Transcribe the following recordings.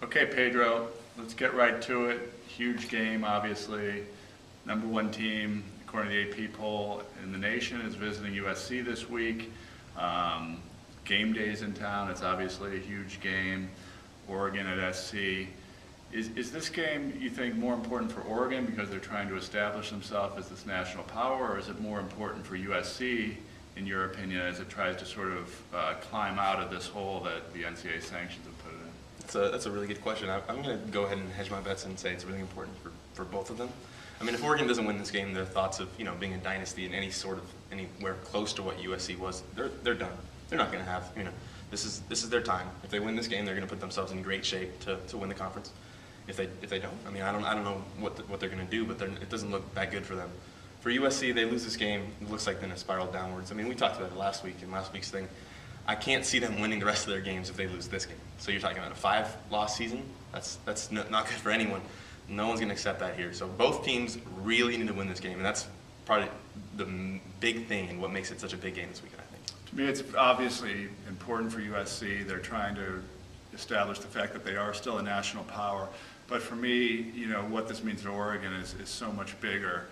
Okay, Pedro, let's get right to it. Huge game, obviously. Number one team, according to the AP poll in the nation, is visiting USC this week. Game days in town. It's obviously a huge game. Oregon at SC. Is this game, you think, more important for Oregon because they're trying to establish themselves as this national power, or is it more important for USC, in your opinion, as it tries to sort of climb out of this hole that the NCAA sanctions have put it in? That's a really good question. I'm going to go ahead and hedge my bets and say it's really important for both of them. I mean, if Oregon doesn't win this game, their thoughts of being a dynasty in anywhere close to what USC was, they're done. They're not going to have this is their time. If they win this game, they're going to put themselves in great shape to win the conference. If they don't, I mean, I don't know what they're going to do, but it doesn't look that good for them. For USC, they lose this game. It looks like then it spiraled downwards. I mean, we talked about it last week in last week's thing. I can't see them winning the rest of their games if they lose this game. So you're talking about a 5-loss season. That's not good for anyone. No one's going to accept that here. So both teams really need to win this game, and that's probably the big thing and what makes it such a big game this weekend, I think. To me, it's obviously important for USC. They're trying to establish the fact that they are still a national power. But for me, what this means to Oregon is so much bigger.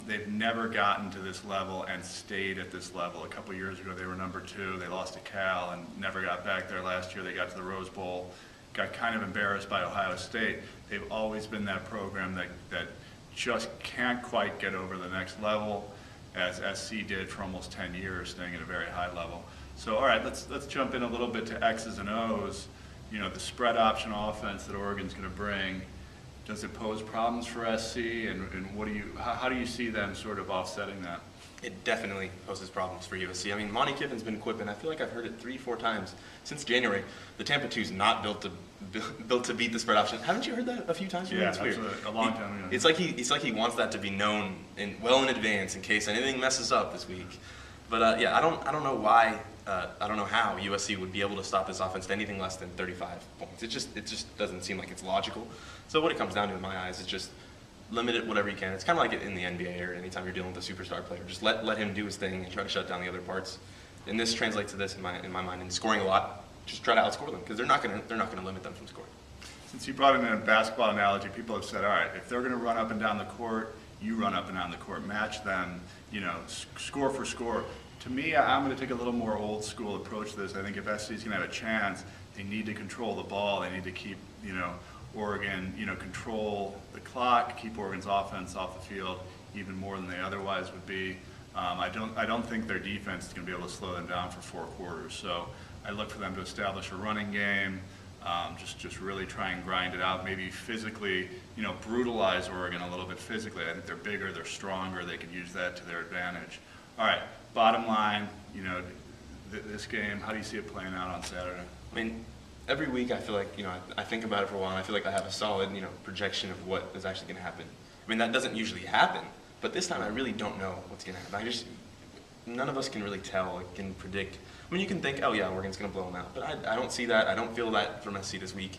They've never gotten to this level and stayed at this level. A couple years ago, they were number 2. They lost to Cal and never got back there. Last year, they got to the Rose Bowl, got kind of embarrassed by Ohio State. They've always been that program that just can't quite get over the next level, as SC did for almost 10 years, staying at a very high level. So, all right, let's jump in a little bit to X's and O's. The spread option offense that Oregon's going to bring. Does it pose problems for SC, and how do you see them sort of offsetting that? It definitely poses problems for USC. I mean, Monty Kiffin's been quipping. I feel like I've heard it 3-4 times since January. The Tampa 2's not built to beat the spread option. Haven't you heard that a few times? Yeah, that's a long time ago. It's like he wants that to be known well in advance in case anything messes up this week. But I don't know why. I don't know how USC would be able to stop this offense to anything less than 35 points. It just doesn't seem like it's logical. So what it comes down to in my eyes is just limit it whatever you can. It's kind of like it in the NBA or anytime you're dealing with a superstar player. Just let him do his thing and try to shut down the other parts. And this translates to this in my mind. In scoring a lot, just try to outscore them because they're not going to limit them from scoring. Since you brought in a basketball analogy, people have said, all right, if they're going to run up and down the court, you run up and down the court, match them, score for score. To me, I'm going to take a little more old school approach to this. I think if SC is going to have a chance, they need to control the ball. They need to keep, Oregon, control the clock, keep Oregon's offense off the field even more than they otherwise would be. I don't think their defense is going to be able to slow them down for 4 quarters. So I look for them to establish a running game, just really try and grind it out. Maybe physically, brutalize Oregon a little bit physically. I think they're bigger, they're stronger. They can use that to their advantage. All right. Bottom line, this game, how do you see it playing out on Saturday? I mean, every week I feel like, I think about it for a while and I feel like I have a solid, projection of what is actually going to happen. I mean, that doesn't usually happen, but this time I really don't know what's going to happen. None of us can really tell, can predict. I mean, you can think, oh yeah, Oregon's going to blow them out, but I don't see that. I don't feel that from SC this week.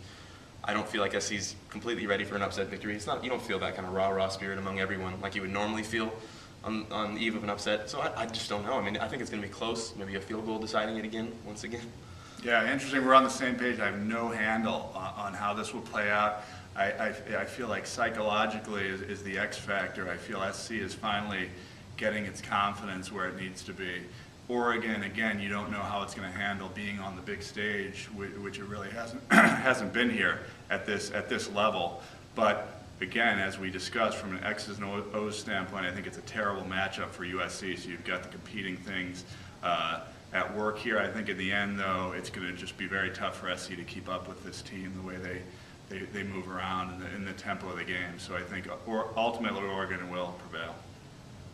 I don't feel like SC's completely ready for an upset victory. You don't feel that kind of rah-rah spirit among everyone like you would normally feel on the eve of an upset. So I just don't know. I mean, I think it's going to be close, maybe a field goal deciding it once again. Yeah, interesting. We're on the same page. I have no handle on how this will play out. I feel like psychologically is the X factor. I feel SC is finally getting its confidence where it needs to be. Oregon, again, you don't know how it's going to handle being on the big stage, which it really hasn't been here at this level. But again, as we discussed, from an X's and O's standpoint, I think it's a terrible matchup for USC. So you've got the competing things at work here. I think in the end, though, it's going to just be very tough for SC to keep up with this team the way they move around in the tempo of the game. So I think ultimately Oregon will prevail.